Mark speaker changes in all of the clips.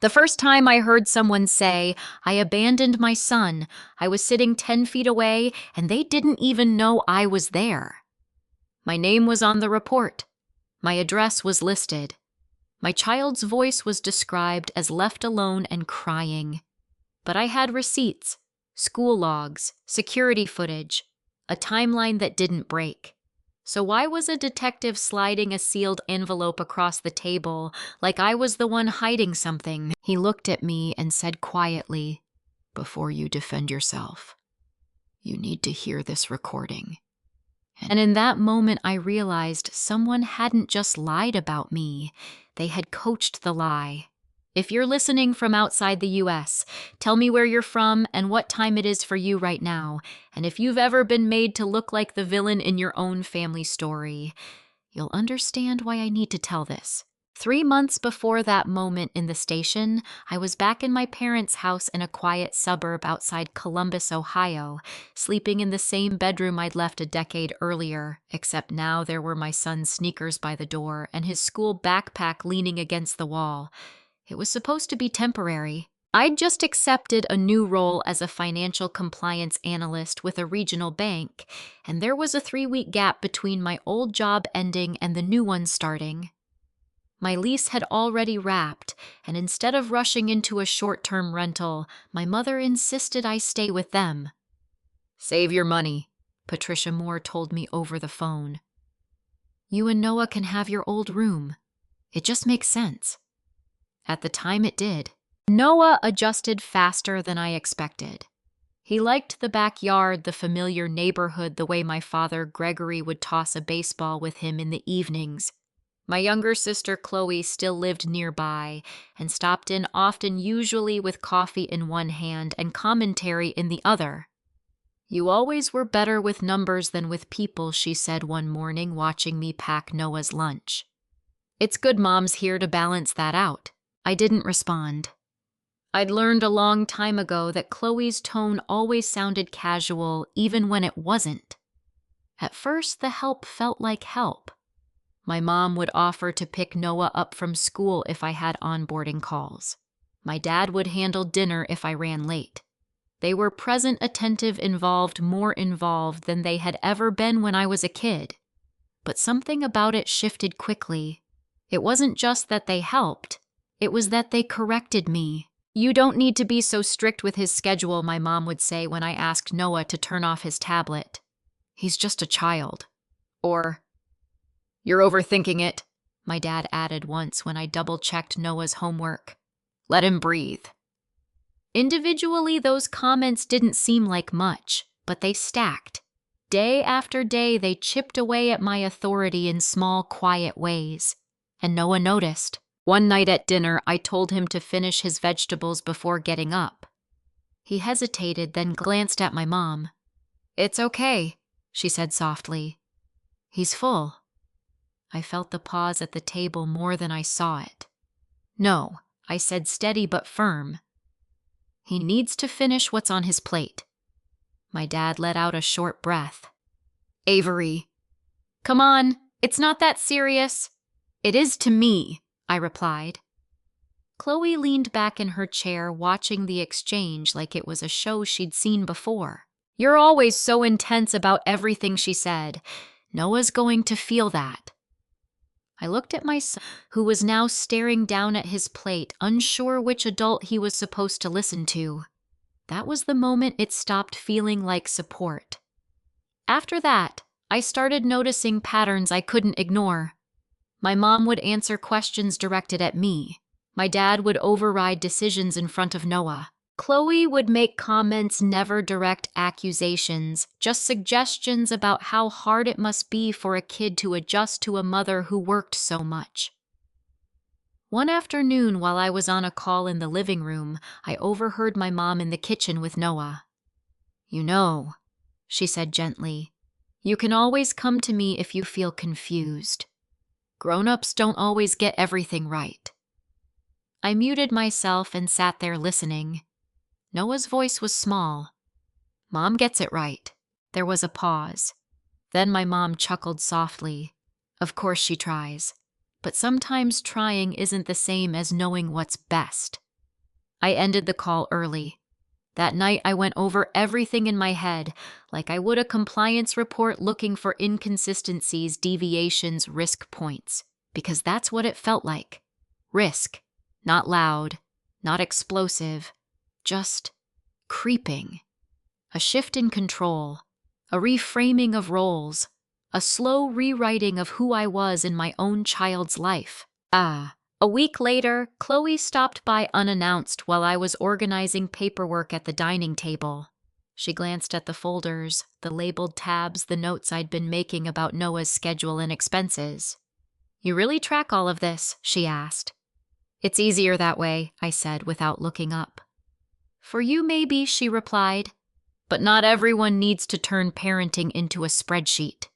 Speaker 1: The first time I heard someone say, I abandoned my son, I was sitting 10 feet away and they didn't even know I was there. My name was on the report. My address was listed. My child's voice was described as left alone and crying. But I had receipts, school logs, security footage, a timeline that didn't break. So why was a detective sliding a sealed envelope across the table like I was the one hiding something? He looked at me and said quietly, "Before you defend yourself, you need to hear this recording." And in that moment, I realized someone hadn't just lied about me. They had coached the lie. If you're listening from outside the US, tell me where you're from and what time it is for you right now. And if you've ever been made to look like the villain in your own family story, you'll understand why I need to tell this. 3 months before that moment in the station, I was back in my parents' house in a quiet suburb outside Columbus, Ohio, sleeping in the same bedroom I'd left a decade earlier, except now there were my son's sneakers by the door and his school backpack leaning against the wall. It was supposed to be temporary. I'd just accepted a new role as a financial compliance analyst with a regional bank, and there was a 3-week gap between my old job ending and the new one starting. My lease had already wrapped, and instead of rushing into a short-term rental, my mother insisted I stay with them. "Save your money," Patricia Moore told me over the phone. "You and Noah can have your old room. It just makes sense." At the time it did. Noah adjusted faster than I expected. He liked the backyard, the familiar neighborhood, the way my father Gregory would toss a baseball with him in the evenings. My younger sister Chloe still lived nearby and stopped in often, usually with coffee in one hand and commentary in the other. "You always were better with numbers than with people," she said one morning, watching me pack Noah's lunch. "It's good Mom's here to balance that out." I didn't respond. I'd learned a long time ago that Chloe's tone always sounded casual, even when it wasn't. At first, the help felt like help. My mom would offer to pick Noah up from school if I had onboarding calls. My dad would handle dinner if I ran late. They were present, attentive, involved, more involved than they had ever been when I was a kid. But something about it shifted quickly. It wasn't just that they helped. It was that they corrected me. "You don't need to be so strict with his schedule," my mom would say when I asked Noah to turn off his tablet. "He's just a child." Or, "You're overthinking it," my dad added once when I double-checked Noah's homework. "Let him breathe." Individually, those comments didn't seem like much, but they stacked. Day after day, they chipped away at my authority in small, quiet ways. And Noah noticed. One night at dinner, I told him to finish his vegetables before getting up. He hesitated, then glanced at my mom. "It's okay," she said softly. "He's full." I felt the pause at the table more than I saw it. "No," I said, steady but firm. "He needs to finish what's on his plate." My dad let out a short breath. "Avery." "Come on, it's not that serious." "It is to me," I replied. Chloe leaned back in her chair, watching the exchange like it was a show she'd seen before. "You're always so intense about everything," she said. "Noah's going to feel that." I looked at my son, who was now staring down at his plate, unsure which adult he was supposed to listen to. That was the moment it stopped feeling like support. After that, I started noticing patterns I couldn't ignore. My mom would answer questions directed at me. My dad would override decisions in front of Noah. Chloe would make comments, never direct accusations, just suggestions about how hard it must be for a kid to adjust to a mother who worked so much. One afternoon, while I was on a call in the living room, I overheard my mom in the kitchen with Noah. "You know," she said gently, "you can always come to me if you feel confused. Grown-ups don't always get everything right." I muted myself and sat there listening. Noah's voice was small. "Mom gets it right." There was a pause. Then my mom chuckled softly. "Of course she tries. But sometimes trying isn't the same as knowing what's best." I ended the call early. That night, I went over everything in my head, like I would a compliance report looking for inconsistencies, deviations, risk points, because that's what it felt like. Risk. Not loud, not explosive, just creeping. A shift in control, a reframing of roles, a slow rewriting of who I was in my own child's life. A week later, Chloe stopped by unannounced while I was organizing paperwork at the dining table. She glanced at the folders, the labeled tabs, the notes I'd been making about Noah's schedule and expenses. "You really track all of this?" she asked. "It's easier that way," I said without looking up. "For you maybe," she replied, "but not everyone needs to turn parenting into a spreadsheet."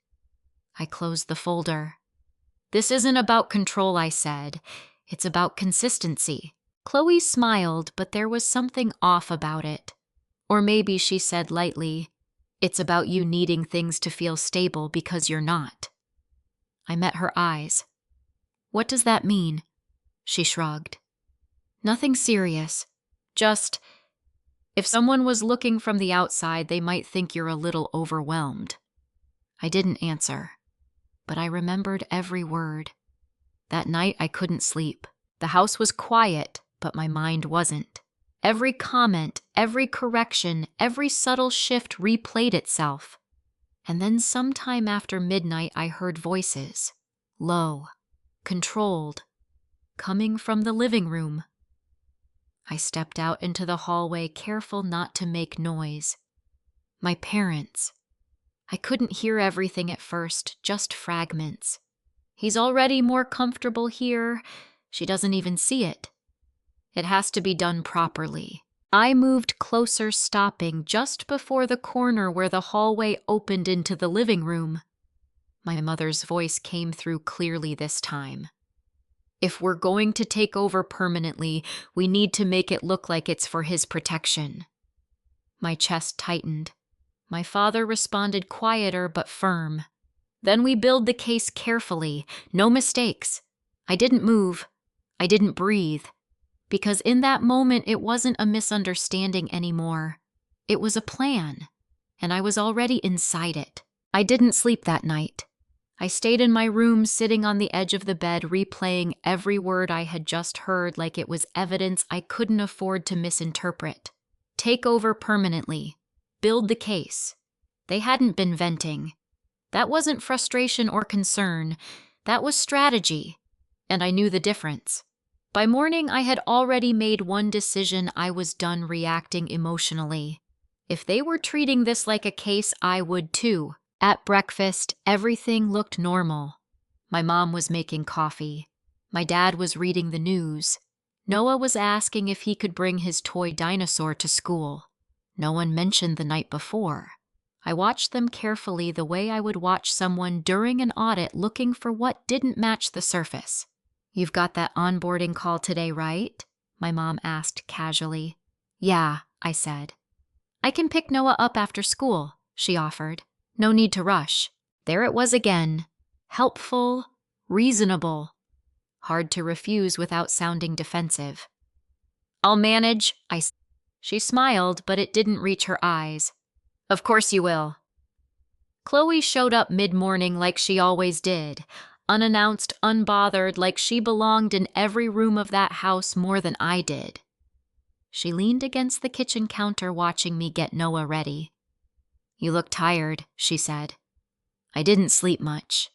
Speaker 1: I closed the folder. "This isn't about control," I said. "It's about consistency." Chloe smiled, but there was something off about it. Or maybe she said lightly, "It's about you needing things to feel stable because you're not." I met her eyes. "What does that mean?" She shrugged. "Nothing serious. Just, if someone was looking from the outside, they might think you're a little overwhelmed." I didn't answer, but I remembered every word. That night, I couldn't sleep. The house was quiet, but my mind wasn't. Every comment, every correction, every subtle shift replayed itself. And then sometime after midnight, I heard voices. Low, controlled, coming from the living room. I stepped out into the hallway, careful not to make noise. My parents. I couldn't hear everything at first, just fragments. "He's already more comfortable here." She doesn't even see it. It has to be done properly. I moved closer, stopping just before the corner where the hallway opened into the living room. My mother's voice came through clearly this time. "If we're going to take over permanently, we need to make it look like it's for his protection." My chest tightened. My father responded quieter but firm. "Then we build the case carefully, no mistakes." I didn't move. I didn't breathe. Because in that moment, it wasn't a misunderstanding anymore. It was a plan, and I was already inside it. I didn't sleep that night. I stayed in my room, sitting on the edge of the bed, replaying every word I had just heard like it was evidence I couldn't afford to misinterpret. Take over permanently. Build the case. They hadn't been venting. That wasn't frustration or concern. That was strategy. And I knew the difference. By morning, I had already made one decision. I was done reacting emotionally. If they were treating this like a case, I would too. At breakfast, everything looked normal. My mom was making coffee. My dad was reading the news. Noah was asking if he could bring his toy dinosaur to school. No one mentioned the night before. I watched them carefully, the way I would watch someone during an audit looking for what didn't match the surface. "You've got that onboarding call today, right?" my mom asked casually. "Yeah," I said. "I can pick Noah up after school," she offered. "No need to rush." There it was again. Helpful, reasonable. Hard to refuse without sounding defensive. "I'll manage," She smiled, but it didn't reach her eyes. "Of course you will." Chloe showed up mid-morning like she always did. Unannounced, unbothered, like she belonged in every room of that house more than I did. She leaned against the kitchen counter watching me get Noah ready. "You look tired," she said. "I didn't sleep much."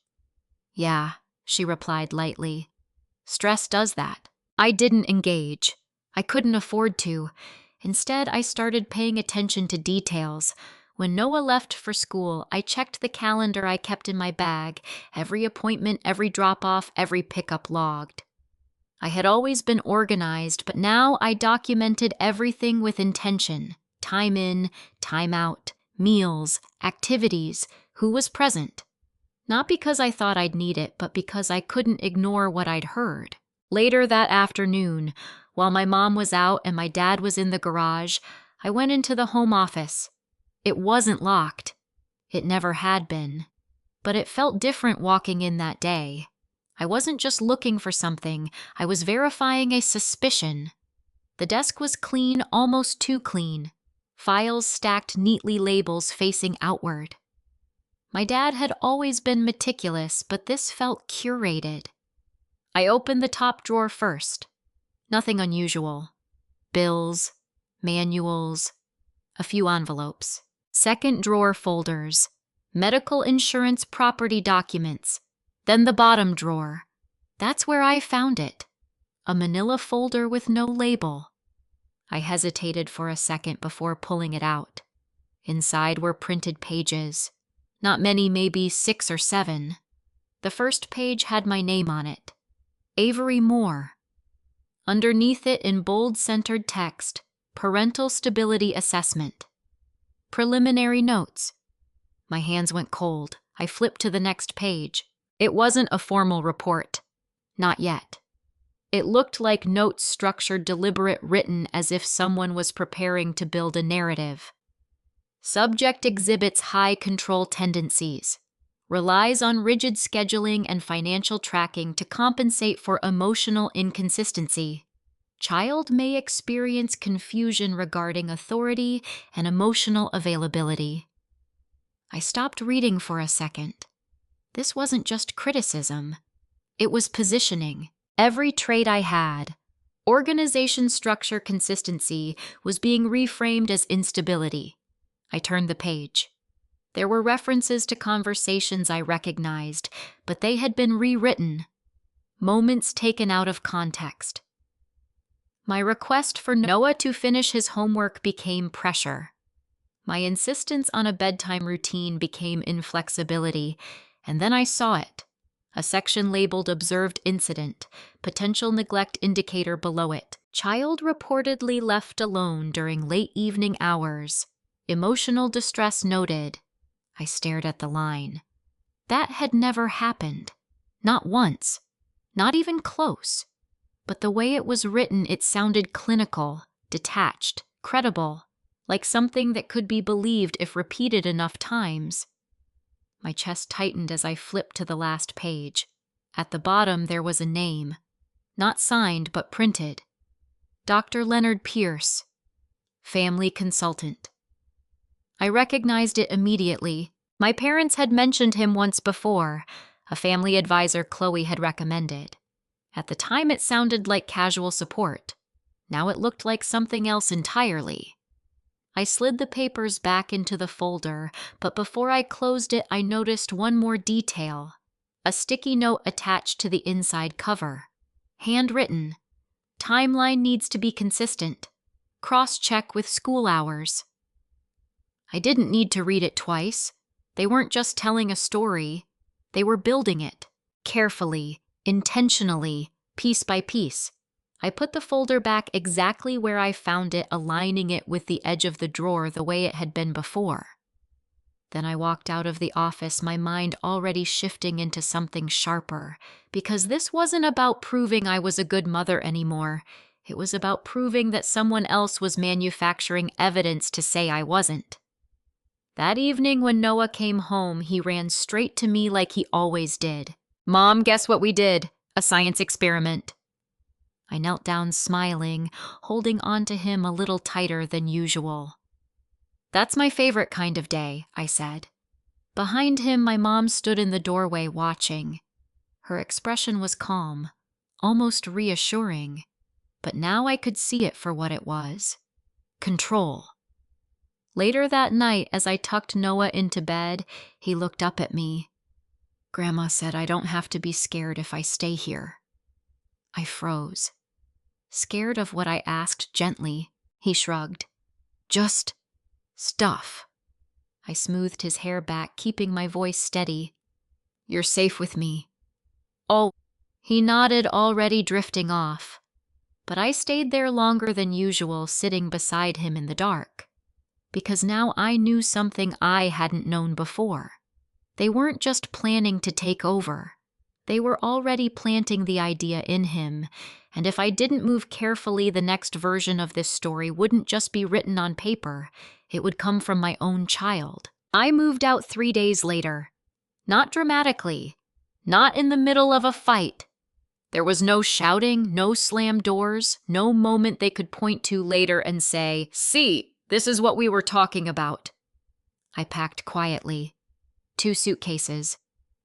Speaker 1: "Yeah," she replied lightly. "Stress does that." I didn't engage. I couldn't afford to. Instead, I started paying attention to details. When Noah left for school, I checked the calendar I kept in my bag, every appointment, every drop-off, every pickup logged. I had always been organized, but now I documented everything with intention. Time in, time out, meals, activities, who was present. Not because I thought I'd need it, but because I couldn't ignore what I'd heard. Later that afternoon, while my mom was out and my dad was in the garage, I went into the home office. It wasn't locked. It never had been. But it felt different walking in that day. I wasn't just looking for something. I was verifying a suspicion. The desk was clean, almost too clean. Files stacked neatly, labels facing outward. My dad had always been meticulous, but this felt curated. I opened the top drawer first. Nothing unusual. Bills, manuals, a few envelopes. Second drawer, folders. Medical insurance, property documents. Then the bottom drawer. That's where I found it. A manila folder with no label. I hesitated for a second before pulling it out. Inside were printed pages. Not many, maybe 6 or 7. The first page had my name on it. Avery Moore. Underneath it, in bold centered text, Parental Stability Assessment. Preliminary notes. My hands went cold. I flipped to the next page. It wasn't a formal report. Not yet. It looked like notes structured, deliberate, written as if someone was preparing to build a narrative. Subject exhibits high control tendencies. Relies on rigid scheduling and financial tracking to compensate for emotional inconsistency. Child may experience confusion regarding authority and emotional availability. I stopped reading for a second. This wasn't just criticism. It was positioning. Every trait I had, organization, structure, consistency, was being reframed as instability. I turned the page. There were references to conversations I recognized, but they had been rewritten. Moments taken out of context. My request for Noah to finish his homework became pressure. My insistence on a bedtime routine became inflexibility, and then I saw it. A section labeled Observed Incident, Potential Neglect Indicator below it. Child reportedly left alone during late evening hours. Emotional distress noted. I stared at the line. That had never happened. Not once. Not even close. But the way it was written, it sounded clinical, detached, credible, like something that could be believed if repeated enough times. My chest tightened as I flipped to the last page. At the bottom there was a name. Not signed, but printed. Dr. Leonard Pierce. Family consultant. I recognized it immediately. My parents had mentioned him once before. A family advisor Chloe had recommended. At the time it sounded like casual support. Now it looked like something else entirely. I slid the papers back into the folder, but before I closed it, I noticed one more detail. A sticky note attached to the inside cover. Handwritten. Timeline needs to be consistent. Cross-check with school hours. I didn't need to read it twice. They weren't just telling a story. They were building it. Carefully, intentionally, piece by piece. I put the folder back exactly where I found it, aligning it with the edge of the drawer the way it had been before. Then I walked out of the office, my mind already shifting into something sharper, because this wasn't about proving I was a good mother anymore. It was about proving that someone else was manufacturing evidence to say I wasn't. That evening when Noah came home, he ran straight to me like he always did. "Mom, guess what we did? A science experiment." I knelt down smiling, holding on to him a little tighter than usual. "That's my favorite kind of day," I said. Behind him, my mom stood in the doorway watching. Her expression was calm, almost reassuring, but now I could see it for what it was. Control. Later that night, as I tucked Noah into bed, he looked up at me. "Grandma said I don't have to be scared if I stay here." I froze. Scared of what I asked gently, he shrugged. "Just stuff." I smoothed his hair back, keeping my voice steady. "You're safe with me." "Oh." He nodded, already drifting off. But I stayed there longer than usual, sitting beside him in the dark. Because now I knew something I hadn't known before. They weren't just planning to take over. They were already planting the idea in him, and if I didn't move carefully, the next version of this story wouldn't just be written on paper. It would come from my own child. I moved out 3 days later. Not dramatically. Not in the middle of a fight. There was no shouting, no slammed doors, no moment they could point to later and say, "See, this is what we were talking about." I packed quietly. 2 suitcases.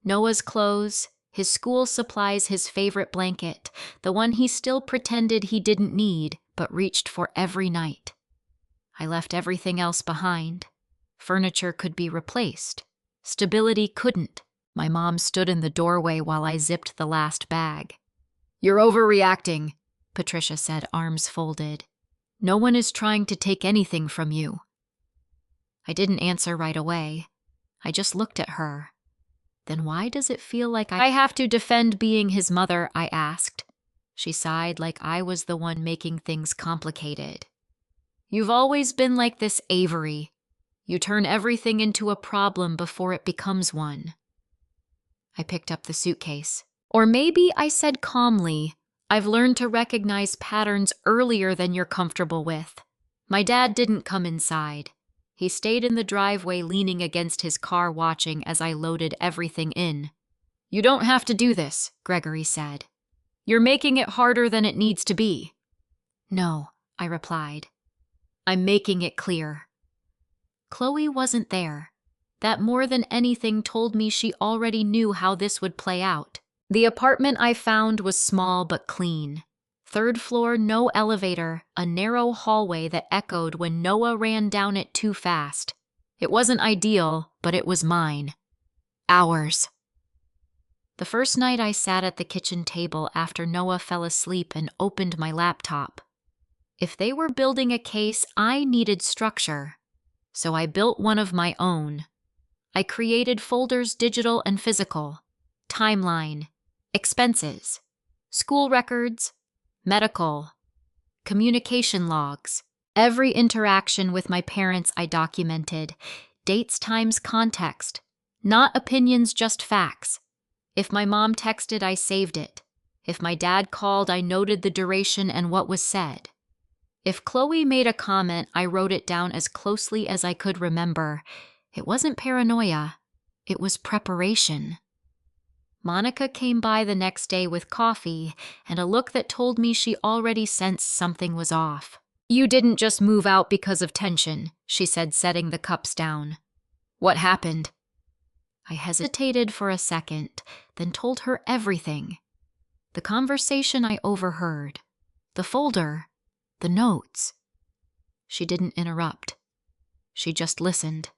Speaker 1: Noah's clothes, his school supplies, his favorite blanket, the one he still pretended he didn't need, but reached for every night. I left everything else behind. Furniture could be replaced. Stability couldn't. My mom stood in the doorway while I zipped the last bag. "You're overreacting," Patricia said, arms folded. "No one is trying to take anything from you." I didn't answer right away. I just looked at her. "Then why does it feel like I have to defend being his mother?" I asked. She sighed like I was the one making things complicated. "You've always been like this, Avery. You turn everything into a problem before it becomes one." I picked up the suitcase. Or maybe I said calmly, "I've learned to recognize patterns earlier than you're comfortable with." My dad didn't come inside. He stayed in the driveway leaning against his car watching as I loaded everything in. "You don't have to do this," Gregory said. "You're making it harder than it needs to be." "No," I replied. "I'm making it clear." Chloe wasn't there. That more than anything told me she already knew how this would play out. The apartment I found was small but clean. 3rd floor, no elevator, a narrow hallway that echoed when Noah ran down it too fast. It wasn't ideal, but it was mine. Ours. The first night I sat at the kitchen table after Noah fell asleep and opened my laptop. If they were building a case, I needed structure. So I built one of my own. I created folders, digital and physical, timeline, expenses, school records, medical, communication logs. Every interaction with my parents I documented, dates, times, context, not opinions, just facts. If my mom texted, I saved it. If my dad called, I noted the duration and what was said. If Chloe made a comment, I wrote it down as closely as I could remember. It wasn't paranoia, it was preparation. Monica came by the next day with coffee and a look that told me she already sensed something was off. "You didn't just move out because of tension," she said, setting the cups down. "What happened?" I hesitated for a second, then told her everything. The conversation I overheard, the folder, the notes. She didn't interrupt. She just listened.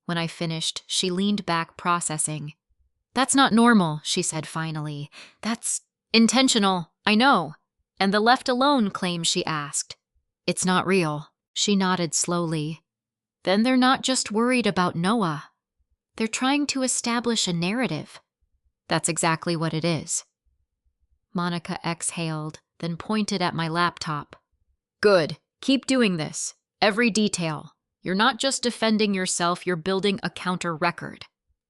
Speaker 1: When I finished, she leaned back, processing. "That's not normal," she said finally. "That's intentional, I know." "And the left alone claim," she asked. "It's not real." She nodded slowly. "Then they're not just worried about Noah. They're trying to establish a narrative." "That's exactly what it is." Monica exhaled, then pointed at my laptop. "Good. Keep doing this. Every detail. You're not just defending yourself, you're building a counter-record."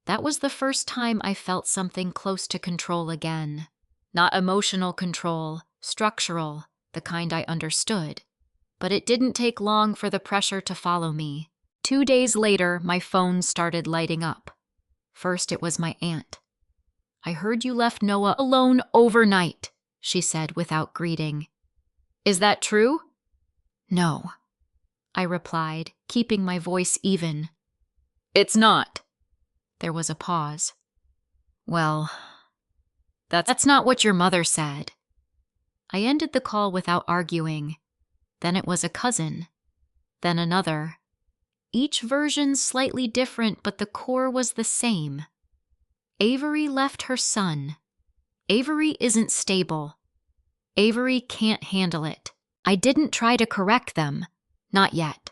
Speaker 1: That was the first time I felt something close to control again. Not emotional control, structural, the kind I understood. But it didn't take long for the pressure to follow me. 2 days later, my phone started lighting up. First, it was my aunt. "I heard you left Noah alone overnight," she said without greeting. "Is that true?" "No," I replied, keeping my voice even. "It's not." There was a pause. "Well, that's not what your mother said." I ended the call without arguing. Then it was a cousin. Then another. Each version slightly different, but the core was the same. Avery left her son. Avery isn't stable. Avery can't handle it. I didn't try to correct them. Not yet.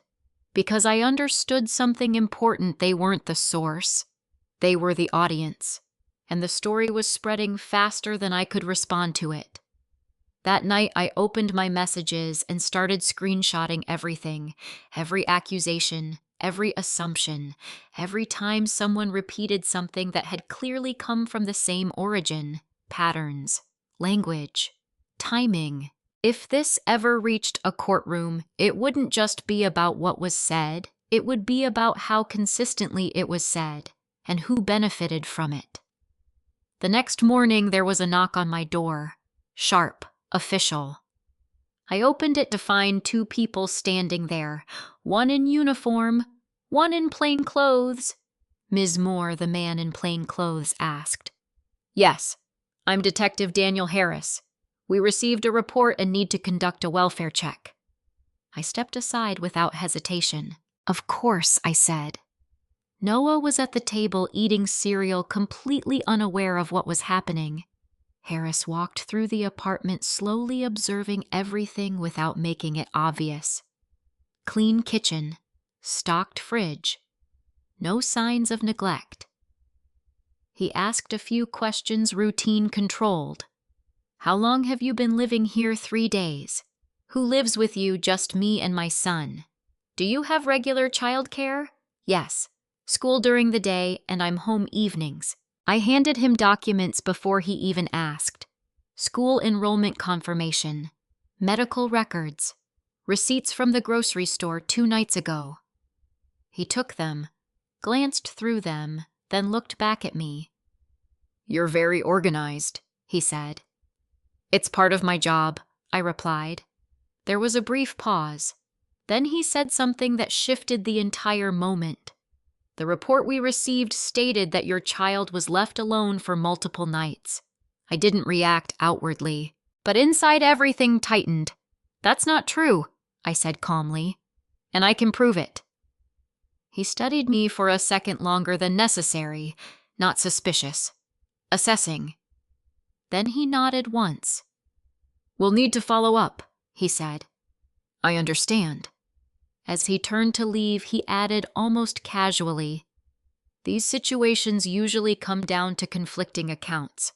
Speaker 1: Because I understood something important. They weren't the source. They were the audience. And the story was spreading faster than I could respond to it. That night, I opened my messages and started screenshotting everything, every accusation, every assumption, every time someone repeated something that had clearly come from the same origin, patterns, language, timing. If this ever reached a courtroom, it wouldn't just be about what was said, it would be about how consistently it was said and who benefited from it. The next morning, there was a knock on my door. Sharp, official. I opened it to find two people standing there, one in uniform, one in plain clothes. Ms. Moore, the man in plain clothes, asked. Yes, I'm Detective Daniel Harris. We received a report and need to conduct a welfare check. I stepped aside without hesitation. Of course, I said. Noah was at the table eating cereal, completely unaware of what was happening. Harris walked through the apartment, slowly observing everything without making it obvious. Clean kitchen, stocked fridge, no signs of neglect. He asked a few questions, routine controlled. How long have you been living here? 3 days. Who lives with you? Just me and my son. Do you have regular childcare? Yes. School during the day, and I'm home evenings. I handed him documents before he even asked. School enrollment confirmation, medical records, receipts from the grocery store 2 nights ago. He took them, glanced through them, then looked back at me. You're very organized, he said. It's part of my job, I replied. There was a brief pause. Then he said something that shifted the entire moment. The report we received stated that your child was left alone for multiple nights. I didn't react outwardly, but inside everything tightened. That's not true, I said calmly, and I can prove it. He studied me for a second longer than necessary, not suspicious. Assessing. Then he nodded once. We'll need to follow up, he said. I understand. As he turned to leave, he added almost casually, these situations usually come down to conflicting accounts.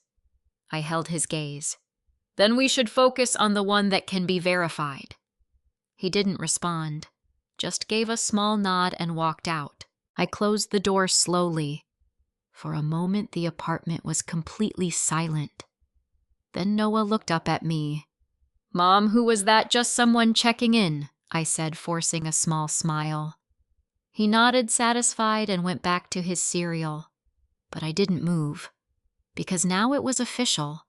Speaker 1: I held his gaze. Then we should focus on the one that can be verified. He didn't respond, just gave a small nod and walked out. I closed the door slowly. For a moment, the apartment was completely silent. Then Noah looked up at me. Mom, who was that? Just someone checking in, I said, forcing a small smile. He nodded, satisfied, and went back to his cereal. But I didn't move, because now it was official.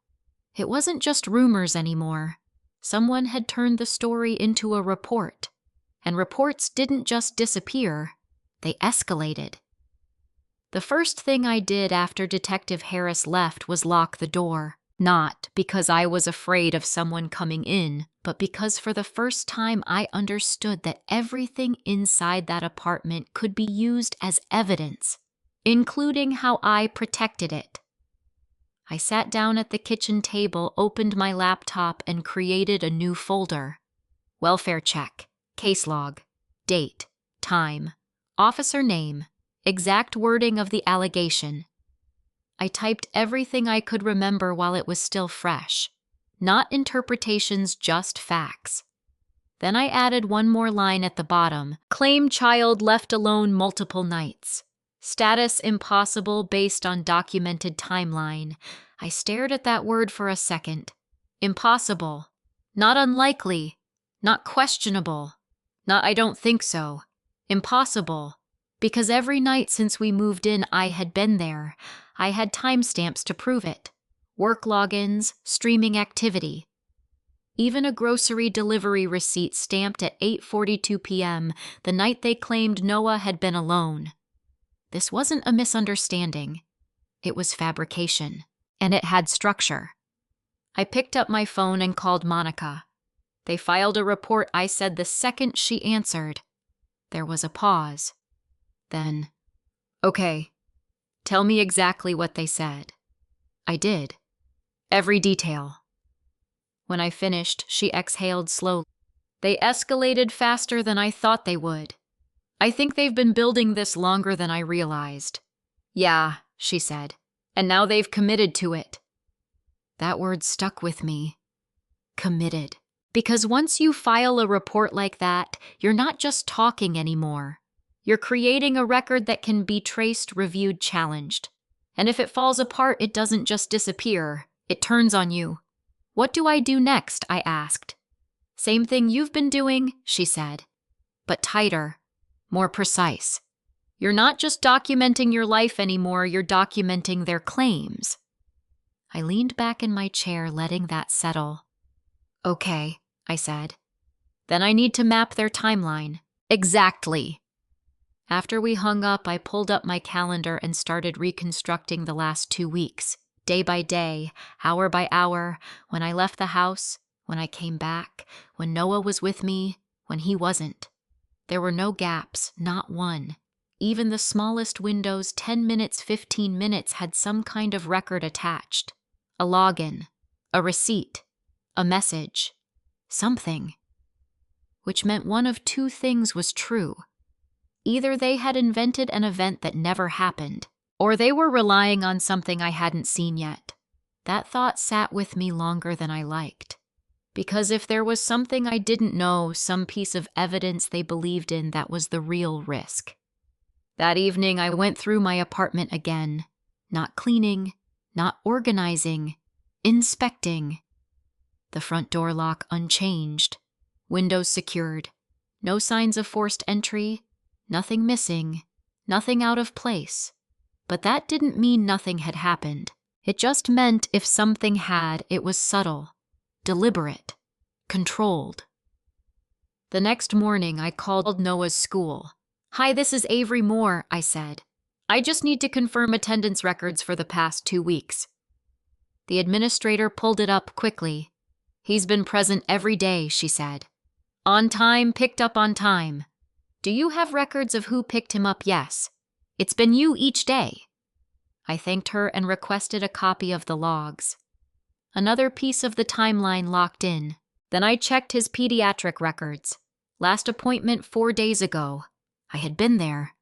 Speaker 1: It wasn't just rumors anymore. Someone had turned the story into a report, and reports didn't just disappear, they escalated. The first thing I did after Detective Harris left was lock the door. Not because I was afraid of someone coming in, but because for the first time I understood that everything inside that apartment could be used as evidence, including how I protected it. I sat down at the kitchen table, opened my laptop, and created a new folder. Welfare check, case log, date, time, officer name, exact wording of the allegation. I typed everything I could remember while it was still fresh. Not interpretations, just facts. Then I added one more line at the bottom. Claim child left alone multiple nights. Status impossible based on documented timeline. I stared at that word for a second. Impossible. Not unlikely. Not questionable. Not I don't think so. Impossible. Because every night since we moved in, I had been there. I had timestamps to prove it. Work logins, streaming activity. Even a grocery delivery receipt stamped at 8:42 p.m., the night they claimed Noah had been alone. This wasn't a misunderstanding. It was fabrication, and it had structure. I picked up my phone and called Monica. They filed a report, I said the second she answered. There was a pause. Then, okay, tell me exactly what they said. I did. Every detail. When I finished, she exhaled slowly. They escalated faster than I thought they would. I think they've been building this longer than I realized. Yeah, she said, and now they've committed to it. That word stuck with me. Committed. Because once you file a report like that, you're not just talking anymore. You're creating a record that can be traced, reviewed, challenged. And if it falls apart, it doesn't just disappear. It turns on you. What do I do next? I asked. Same thing you've been doing, she said. But tighter, more precise. You're not just documenting your life anymore, you're documenting their claims. I leaned back in my chair, letting that settle. Okay, I said. Then I need to map their timeline. Exactly. After we hung up, I pulled up my calendar and started reconstructing the last 2 weeks, day by day, hour by hour, when I left the house, when I came back, when Noah was with me, when he wasn't. There were no gaps, not one. Even the smallest windows, 10 minutes, 15 minutes, had some kind of record attached. A login, a receipt, a message, something. Which meant one of two things was true. Either they had invented an event that never happened, or they were relying on something I hadn't seen yet. That thought sat with me longer than I liked. Because if there was something I didn't know, some piece of evidence they believed in, that was the real risk. That evening, I went through my apartment again, not cleaning, not organizing, inspecting. The front door lock unchanged, windows secured, no signs of forced entry, nothing missing, nothing out of place. But that didn't mean nothing had happened. It just meant if something had, it was subtle, deliberate, controlled. The next morning, I called Noah's school. "Hi, this is Avery Moore," I said. "I just need to confirm attendance records for the past 2 weeks." The administrator pulled it up quickly. "He's been present every day," she said. "On time, picked up on time. Do you have records of who picked him up?" "Yes. It's been you each day." I thanked her and requested a copy of the logs. Another piece of the timeline locked in. Then I checked his pediatric records. Last appointment 4 days ago. I had been there.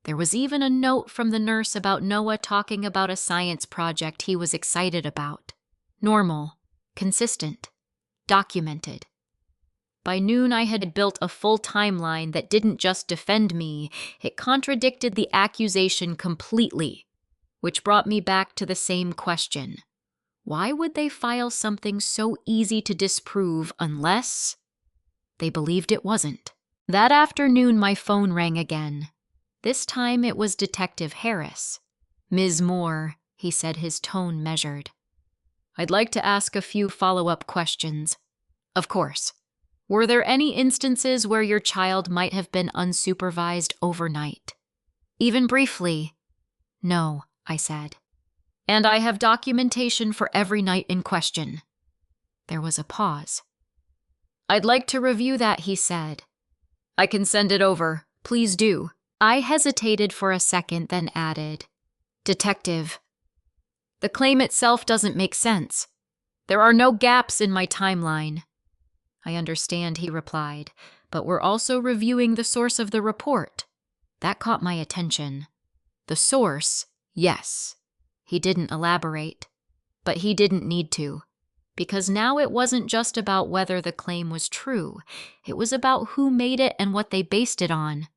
Speaker 1: There was even a note from the nurse about Noah talking about a science project he was excited about. Normal, consistent, documented. By noon, I had built a full timeline that didn't just defend me, it contradicted the accusation completely, which brought me back to the same question. Why would they file something so easy to disprove unless they believed it wasn't? That afternoon, my phone rang again. This time it was Detective Harris. "Ms. Moore," he said, his tone measured. "I'd like to ask a few follow-up questions." "Of course. Were there any instances where your child might have been unsupervised overnight?" "Even briefly." "No," I said. "And I have documentation for every night in question." There was a pause. "I'd like to review that," he said. "I can send it over. Please do." I hesitated for a second, then added, "Detective, the claim itself doesn't make sense. There are no gaps in my timeline." "I understand," he replied, "but we're also reviewing the source of the report." That caught my attention. The source, yes. He didn't elaborate, but he didn't need to, because now it wasn't just about whether the claim was true. It was about who made it and what they based it on.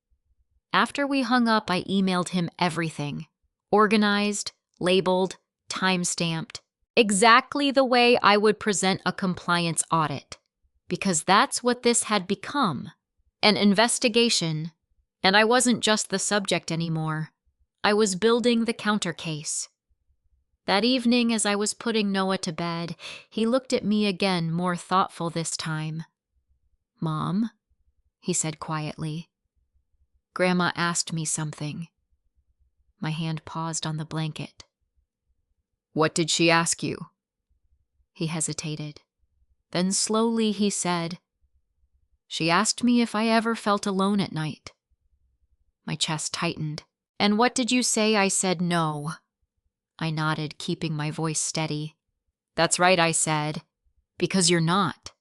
Speaker 1: After we hung up, I emailed him everything. Organized, labeled, time-stamped. Exactly the way I would present a compliance audit. Because that's what this had become. An investigation. And I wasn't just the subject anymore. I was building the counter case. That evening, as I was putting Noah to bed, he looked at me again, more thoughtful this time. "Mom," he said quietly. "Grandma asked me something." My hand paused on the blanket. "What did she ask you?" He hesitated. Then slowly he said, "She asked me if I ever felt alone at night." My chest tightened. "And what did you say?" I said, "No." I nodded, keeping my voice steady. "That's right," I said, "because you're not."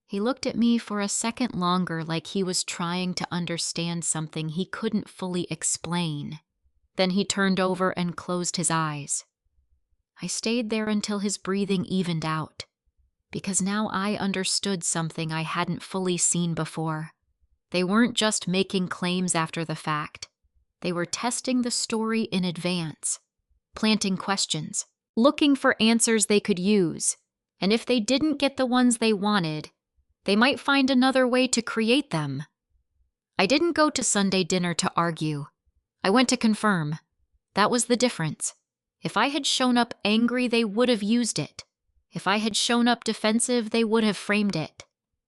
Speaker 1: He looked at me for a second longer, like he was trying to understand something he couldn't fully explain. Then he turned over and closed his eyes. I stayed there until his breathing evened out, because now I understood something I hadn't fully seen before. They weren't just making claims after the fact. They were testing the story in advance, planting questions, looking for answers they could use, and if they didn't get the ones they wanted, they might find another way to create them. I didn't go to Sunday dinner to argue. I went to confirm. That was the difference. If I had shown up angry, they would have used it. If I had shown up defensive, they would have framed it.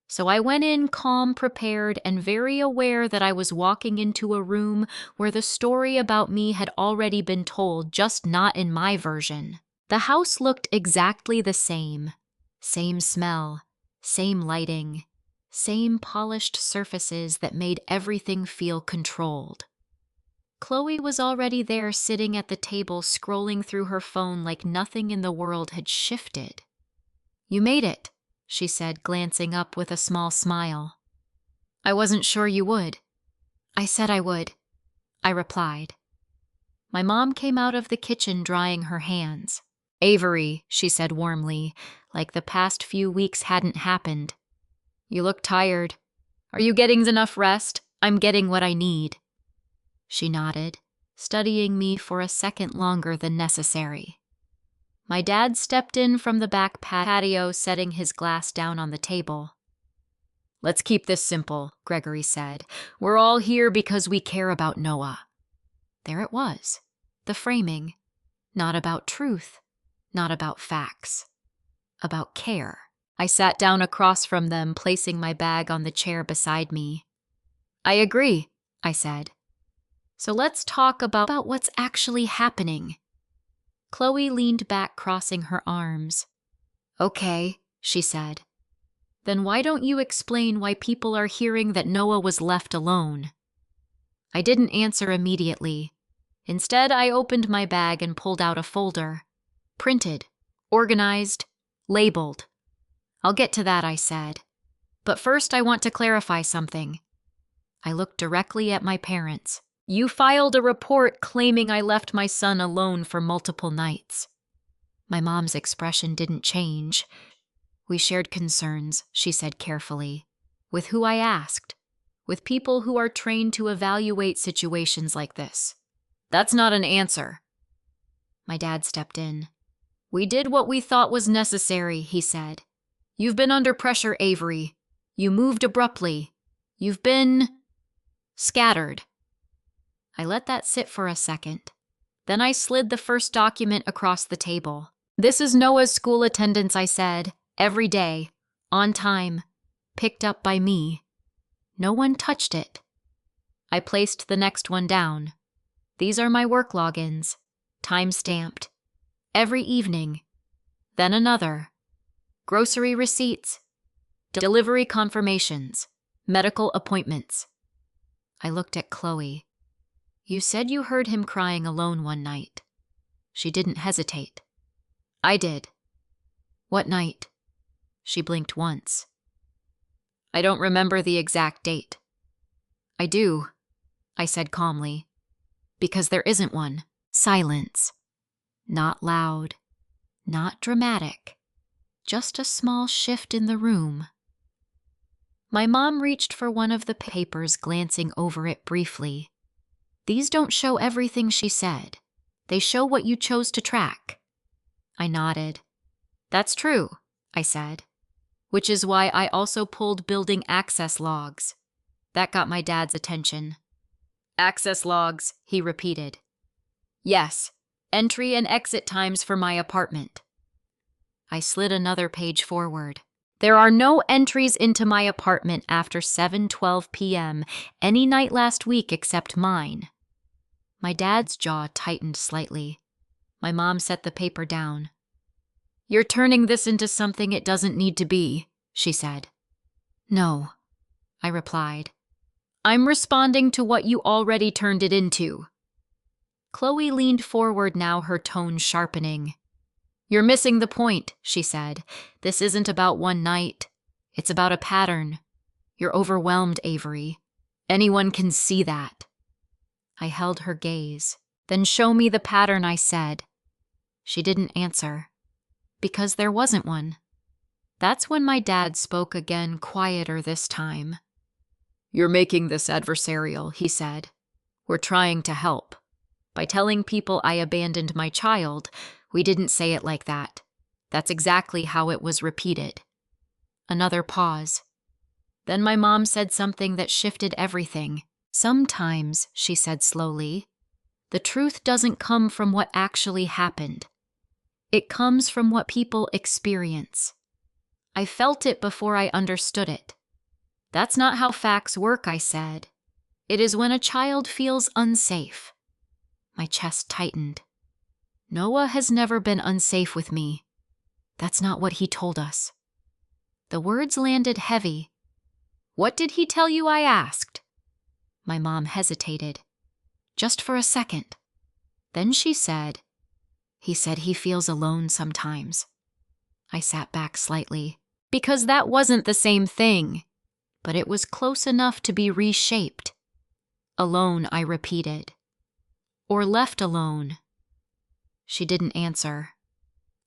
Speaker 1: So I went in calm, prepared, and very aware that I was walking into a room where the story about me had already been told, just not in my version. The house looked exactly the same. Same smell, same lighting, same polished surfaces that made everything feel controlled. Chloe was already there, sitting at the table, scrolling through her phone like nothing in the world had shifted. "You made it," she said, glancing up with a small smile. "I wasn't sure you would." "I said I would," I replied. My mom came out of the kitchen drying her hands. "Avery," she said warmly, like the past few weeks hadn't happened. "You look tired. Are you getting enough rest? I'm getting what I need." She nodded, studying me for a second longer than necessary. My dad stepped in from the back patio, setting his glass down on the table. "Let's keep this simple," Gregory said. "We're all here because we care about Noah." There it was, the framing. Not about truth, not about facts. About care. I sat down across from them, placing my bag on the chair beside me. "I agree," I said. "So let's talk about what's actually happening." Chloe leaned back, crossing her arms. "Okay," she said. "Then why don't you explain why people are hearing that Noah was left alone?" I didn't answer immediately. Instead, I opened my bag and pulled out a folder. Printed, organized, labeled. "I'll get to that," I said. "But first, I want to clarify something." I looked directly at my parents. "You filed a report claiming I left my son alone for multiple nights." My mom's expression didn't change. "We shared concerns," she said carefully. "With who?" I asked. "With people who are trained to evaluate situations like this." "That's not an answer." My dad stepped in. "We did what we thought was necessary," he said. "You've been under pressure, Avery. You moved abruptly. You've been scattered." I let that sit for a second. Then I slid the first document across the table. "This is Noah's school attendance," I said. "Every day. On time. Picked up by me." No one touched it. I placed the next one down. "These are my work logins. Time-stamped. Every evening." Then another. "Grocery receipts. Delivery confirmations. Medical appointments." I looked at Chloe. "You said you heard him crying alone one night." She didn't hesitate. "I did." "What night?" She blinked once. "I don't remember the exact date." "I do," I said calmly. "Because there isn't one." Silence. Not loud. Not dramatic. Just a small shift in the room. My mom reached for one of the papers, glancing over it briefly. "These don't show everything," she said. "They show what you chose to track." I nodded. "That's true," I said. "Which is why I also pulled building access logs." That got my dad's attention. "Access logs," he repeated. "Yes, entry and exit times for my apartment." I slid another page forward. "There are no entries into my apartment after 7:12 p.m. any night last week except mine." My dad's jaw tightened slightly. My mom set the paper down. "You're turning this into something it doesn't need to be," she said. "No," I replied. "I'm responding to what you already turned it into." Chloe leaned forward now, her tone sharpening. "You're missing the point," she said. "This isn't about one night. It's about a pattern. You're overwhelmed, Avery. Anyone can see that." I held her gaze. "Then show me the pattern," I said. She didn't answer. Because there wasn't one. That's when my dad spoke again, quieter this time. "You're making this adversarial," he said. "We're trying to help. By telling people I abandoned my child, we didn't say it like that. That's exactly how it was repeated." Another pause. Then my mom said something that shifted everything. "Sometimes," she said slowly, The truth doesn't come from what actually happened. It comes from what people experience. I felt it before I understood it. That's not how facts work, I said. It is when a child feels unsafe. My chest tightened. Noah has never been unsafe with me. That's not what he told us. The words landed heavy. What did he tell you? I asked. My mom hesitated. Just for a second. Then she said, he said he feels alone sometimes. I sat back slightly, because that wasn't the same thing, but it was close enough to be reshaped. Alone, I repeated. Or left alone. She didn't answer.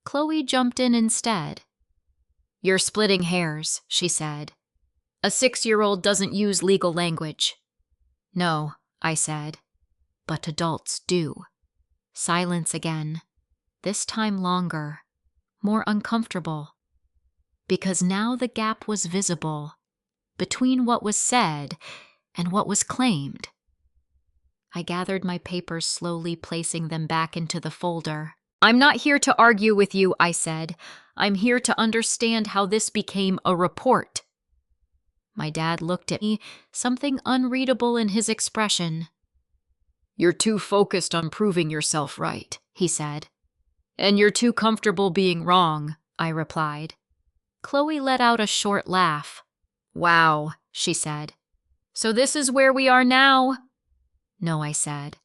Speaker 1: Chloe jumped in instead. You're splitting hairs, she said. A 6-year-old doesn't use legal language. No, I said, but adults do. Silence again. This time longer, more uncomfortable. Because now the gap was visible between what was said and what was claimed. I gathered my papers slowly, placing them back into the folder. I'm not here to argue with you, I said. I'm here to understand how this became a report. My dad looked at me, something unreadable in his expression. You're too focused on proving yourself right, he said. And you're too comfortable being wrong, I replied. Chloe let out a short laugh. Wow, she said. So this is where we are now? No, I said.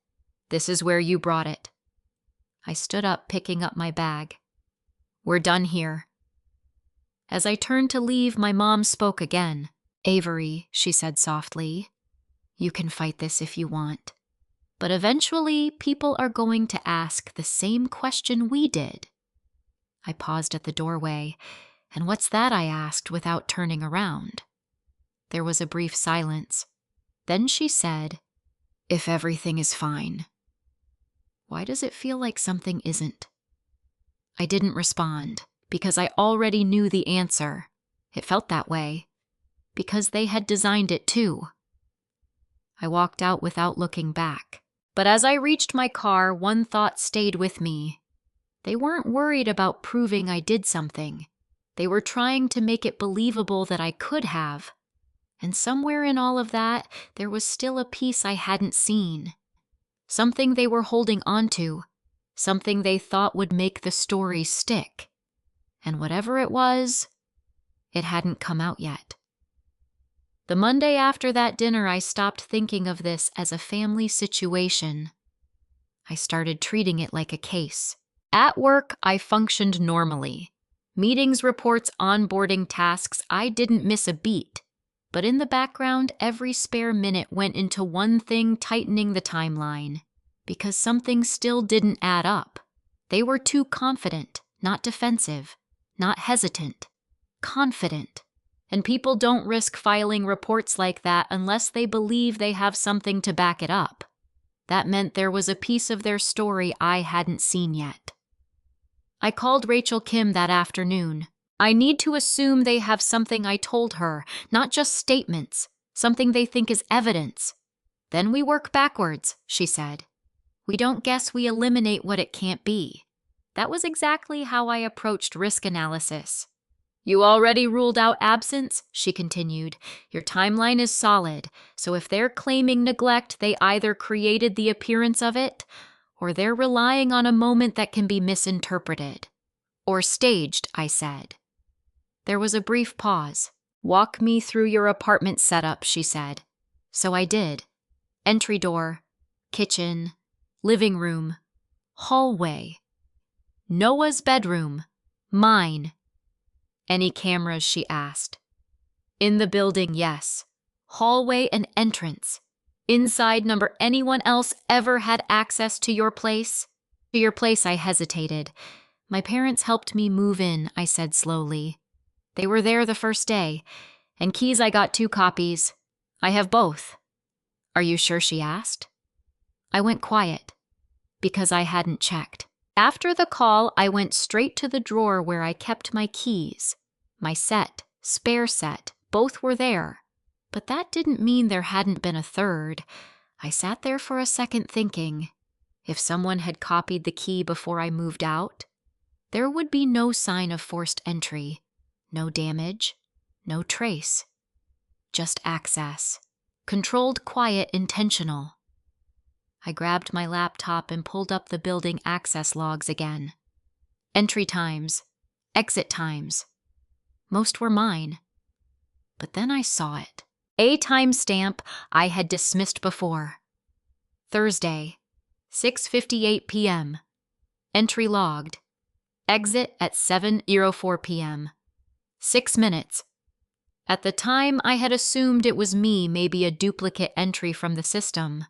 Speaker 1: This is where you brought it. I stood up, picking up my bag. We're done here. As I turned to leave, my mom spoke again. Avery, she said softly, you can fight this if you want. But eventually, people are going to ask the same question we did. I paused at the doorway, and what's that? I asked without turning around. There was a brief silence. Then she said, if everything is fine. Why does it feel like something isn't? I didn't respond, because I already knew the answer. It felt that way, because they had designed it too. I walked out without looking back. But as I reached my car, one thought stayed with me. They weren't worried about proving I did something. They were trying to make it believable that I could have. And somewhere in all of that, there was still a piece I hadn't seen. Something they were holding onto. Something they thought would make the story stick. And whatever it was, it hadn't come out yet. The Monday after that dinner, I stopped thinking of this as a family situation. I started treating it like a case. At work, I functioned normally. Meetings, reports, onboarding tasks, I didn't miss a beat. But in the background, every spare minute went into one thing, tightening the timeline. Because something still didn't add up. They were too confident, not defensive, not hesitant. Confident. And people don't risk filing reports like that unless they believe they have something to back it up. That meant there was a piece of their story I hadn't seen yet. I called Rachel Kim that afternoon. I need to assume they have something I told her, not just statements, something they think is evidence. Then we work backwards, she said. We don't guess, we eliminate what it can't be. That was exactly how I approached risk analysis. You already ruled out absence, she continued. Your timeline is solid, so if they're claiming neglect, they either created the appearance of it, or they're relying on a moment that can be misinterpreted. Or staged, I said. There was a brief pause. Walk me through your apartment setup, she said. So I did. Entry door, kitchen, living room, hallway. Noah's bedroom, mine. Any cameras, she asked. In the building, yes. Hallway and entrance. Inside number, anyone else ever had access to your place? To your place, I hesitated. My parents helped me move in, I said slowly. They were there the first day, and keys I got 2 copies. I have both. Are you sure, she asked? I went quiet, because I hadn't checked. After the call, I went straight to the drawer where I kept my keys. My set, spare set, both were there. But that didn't mean there hadn't been a third. I sat there for a second thinking. If someone had copied the key before I moved out, there would be no sign of forced entry, no damage, no trace. Just access. Controlled, quiet, intentional. I grabbed my laptop and pulled up the building access logs again. Entry times, exit times. Most were mine. But then I saw it. A timestamp I had dismissed before. Thursday, 6:58 p.m. Entry logged. Exit at 7:04 p.m. 6 minutes. At the time, I had assumed it was me, maybe a duplicate entry from the system.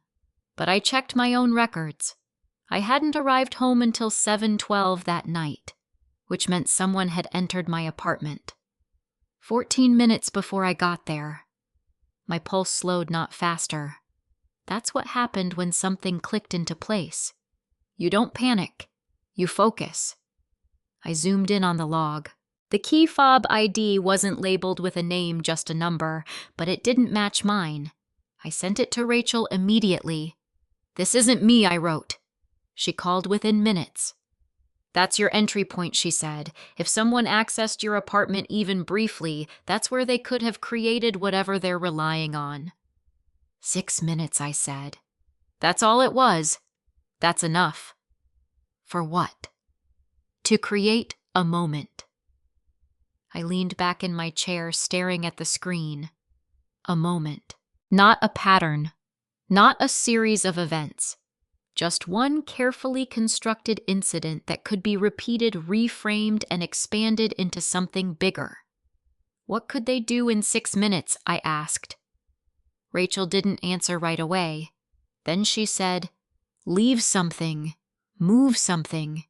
Speaker 1: But I checked my own records. I hadn't arrived home until 7:12 that night, which meant someone had entered my apartment. 14 minutes before I got there. My pulse slowed, not faster. That's what happened when something clicked into place. You don't panic. You focus. I zoomed in on the log. The key fob ID wasn't labeled with a name, just a number, but it didn't match mine. I sent it to Rachel immediately. "This isn't me," I wrote. She called within minutes. "That's your entry point," she said. "If someone accessed your apartment even briefly, that's where they could have created whatever they're relying on." 6 minutes, I said. "That's all it was. That's enough." For what? To create a moment. I leaned back in my chair, staring at the screen. A moment. Not a pattern. Not a series of events. Just one carefully constructed incident that could be repeated, reframed, and expanded into something bigger. What could they do in 6 minutes? I asked. Rachel didn't answer right away. Then she said, "Leave something, move something,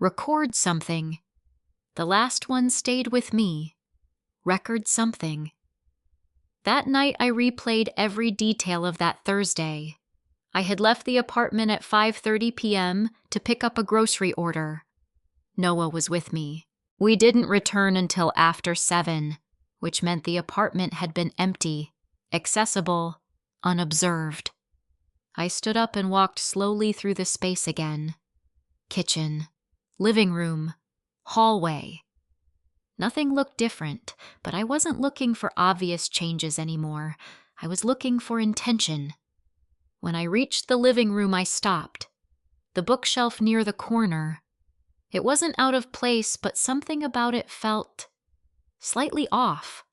Speaker 1: record something." The last one stayed with me. Record something. That night I replayed every detail of that Thursday. I had left the apartment at 5:30 p.m. to pick up a grocery order. Noah was with me. We didn't return until after 7, which meant the apartment had been empty, accessible, unobserved. I stood up and walked slowly through the space again. Kitchen, living room, hallway. Nothing looked different, but I wasn't looking for obvious changes anymore. I was looking for intention. When I reached the living room, I stopped. The bookshelf near the corner. It wasn't out of place, but something about it felt slightly off.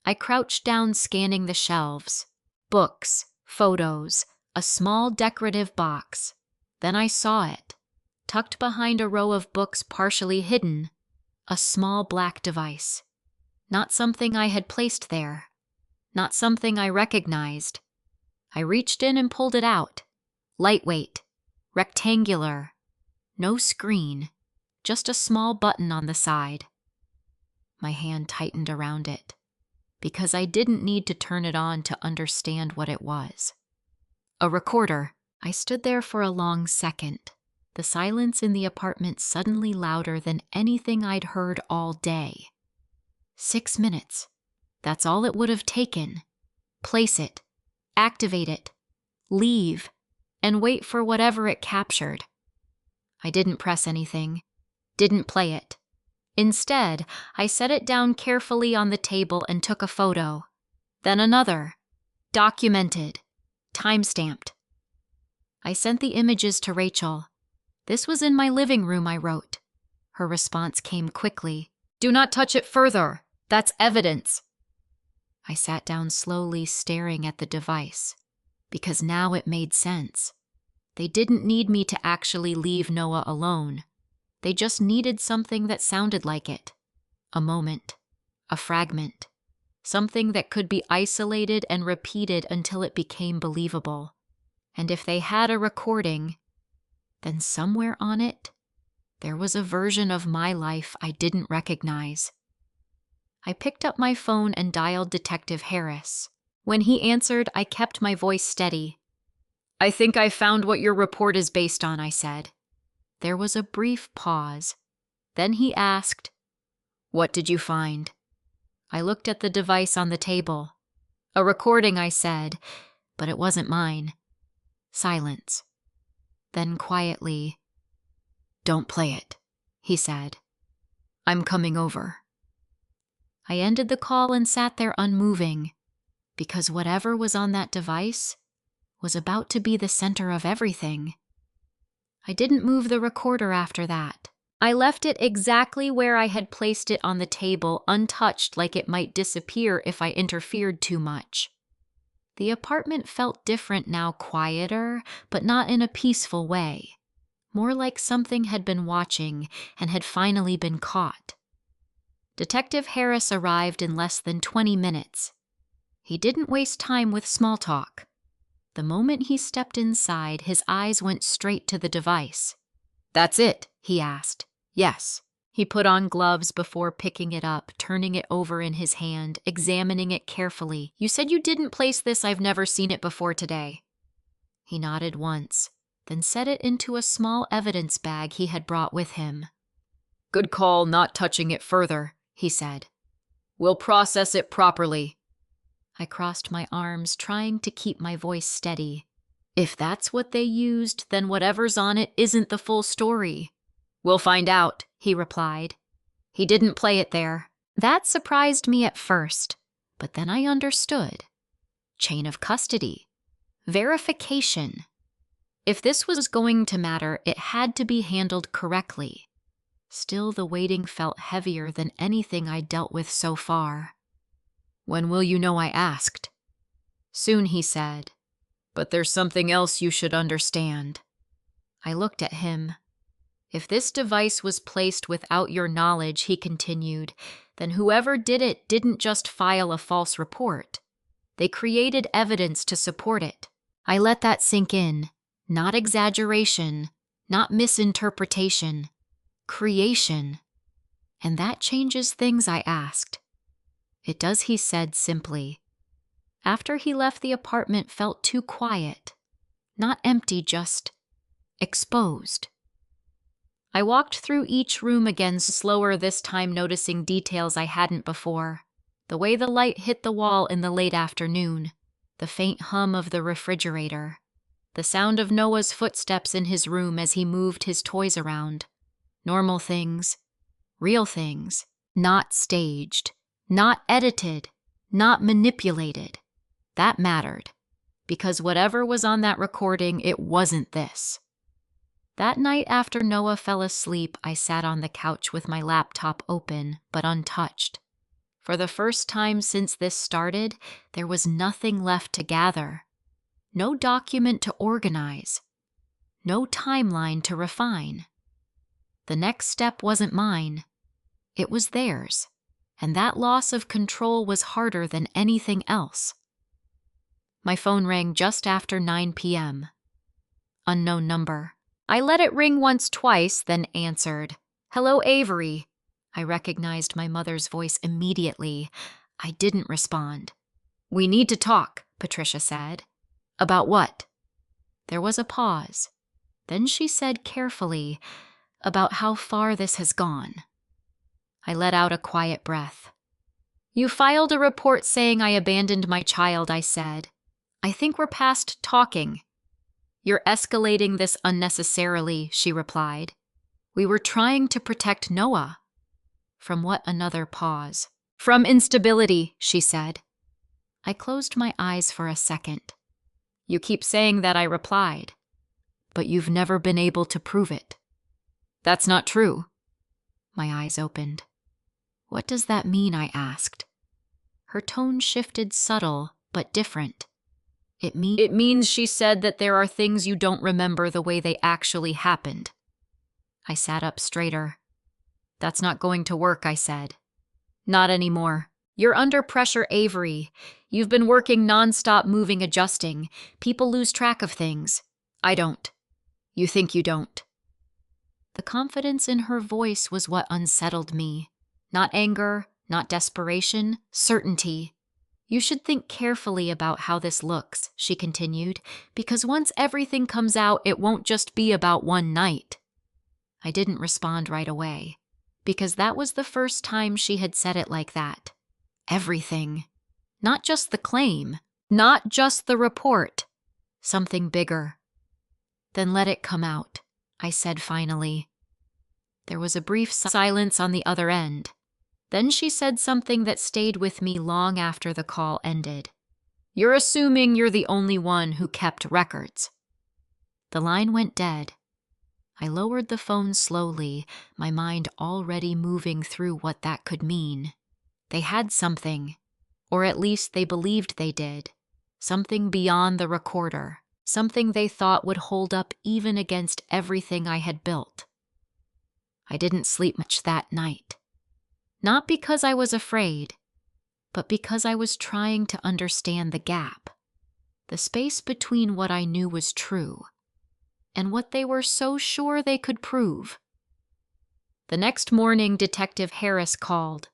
Speaker 1: I crouched down, scanning the shelves. Books, photos, a small decorative box. Then I saw it. Tucked behind a row of books partially hidden. A small black device. Not something I had placed there. Not something I recognized. I reached in and pulled it out. Lightweight. Rectangular. No screen. Just a small button on the side. My hand tightened around it, because I didn't need to turn it on to understand what it was. A recorder. I stood there for a long second. The silence in the apartment suddenly louder than anything I'd heard all day. 6 minutes. That's all it would have taken. Place it, activate it, leave, and wait for whatever it captured. I didn't press anything, didn't play it. Instead, I set it down carefully on the table and took a photo. Then another. Documented. Timestamped. I sent the images to Rachel. "This was in my living room," I wrote. Her response came quickly. "Do not touch it further. That's evidence." I sat down slowly, staring at the device, because now it made sense. They didn't need me to actually leave Noah alone. They just needed something that sounded like it. A moment. A fragment. Something that could be isolated and repeated until it became believable. And if they had a recording, then somewhere on it, there was a version of my life I didn't recognize. I picked up my phone and dialed Detective Harris. When he answered, I kept my voice steady. "I think I found what your report is based on," I said. There was a brief pause. Then he asked, "What did you find?" I looked at the device on the table. "A recording," I said, but it wasn't mine. Silence. Then quietly, "Don't play it," he said. "I'm coming over." I ended the call and sat there unmoving, because whatever was on that device was about to be the center of everything. I didn't move the recorder after that. I left it exactly where I had placed it on the table, untouched, like it might disappear if I interfered too much. The apartment felt different now, quieter, but not in a peaceful way. More like something had been watching and had finally been caught. Detective Harris arrived in less than 20 minutes. He didn't waste time with small talk. The moment he stepped inside, his eyes went straight to the device. "That's it?" he asked. "Yes." He put on gloves before picking it up, turning it over in his hand, examining it carefully. "You said you didn't place this. I've never seen it before today." He nodded once, then set it into a small evidence bag he had brought with him. "Good call not touching it further," he said. "We'll process it properly." I crossed my arms, trying to keep my voice steady. "If that's what they used, then whatever's on it isn't the full story." "We'll find out," he replied. "He didn't play it there." That surprised me at first, but then I understood. Chain of custody. Verification. If this was going to matter, it had to be handled correctly. Still, the waiting felt heavier than anything I'd dealt with so far. "When will you know?" I asked. "Soon," he said. "But there's something else you should understand." I looked at him. "If this device was placed without your knowledge," he continued, "then whoever did it didn't just file a false report. They created evidence to support it." I let that sink in. Not exaggeration, not misinterpretation. Creation. "And that changes things?" I asked. "It does," he said simply. After he left, the apartment felt too quiet. Not empty, just exposed. I walked through each room again, slower this time, noticing details I hadn't before. The way the light hit the wall in the late afternoon, the faint hum of the refrigerator, the sound of Noah's footsteps in his room as he moved his toys around. Normal things, real things, not staged, not edited, not manipulated. That mattered, because whatever was on that recording, it wasn't this. That night after Noah fell asleep, I sat on the couch with my laptop open, but untouched. For the first time since this started, there was nothing left to gather. No document to organize. No timeline to refine. The next step wasn't mine. It was theirs, and that loss of control was harder than anything else. My phone rang just after 9 p.m. Unknown number. I let it ring once, twice, then answered. "Hello, Avery." I recognized my mother's voice immediately. I didn't respond. "We need to talk," Patricia said. "About what?" There was a pause. Then she said carefully, "About how far this has gone." I let out a quiet breath. "You filed a report saying I abandoned my child," I said. "I think we're past talking." "You're escalating this unnecessarily," she replied. "We were trying to protect Noah." From what? Another pause. "From instability," she said. I closed my eyes for a second. "You keep saying that," I replied. "But you've never been able to prove it." "That's not true." My eyes opened. "What does that mean?" I asked. Her tone shifted, subtle, but different. It means," she said, "that there are things you don't remember the way they actually happened." I sat up straighter. "That's not going to work," I said. "Not anymore. You're under pressure, Avery. You've been working nonstop, moving, adjusting. People lose track of things. I don't. You think you don't." The confidence in her voice was what unsettled me. Not anger, not desperation, certainty. "You should think carefully about how this looks," she continued, "because once everything comes out, it won't just be about one night." I didn't respond right away, because that was the first time she had said it like that. Everything. Not just the claim. Not just the report. Something bigger. Then let it come out, I said finally. There was a brief silence on the other end. Then she said something that stayed with me long after the call ended. You're assuming you're the only one who kept records. The line went dead. I lowered the phone slowly, my mind already moving through what that could mean. They had something, or at least they believed they did. Something beyond the recorder, something they thought would hold up even against everything I had built. I didn't sleep much that night. Not because I was afraid, but because I was trying to understand the gap, the space between what I knew was true and what they were so sure they could prove. The next morning, Detective Harris called.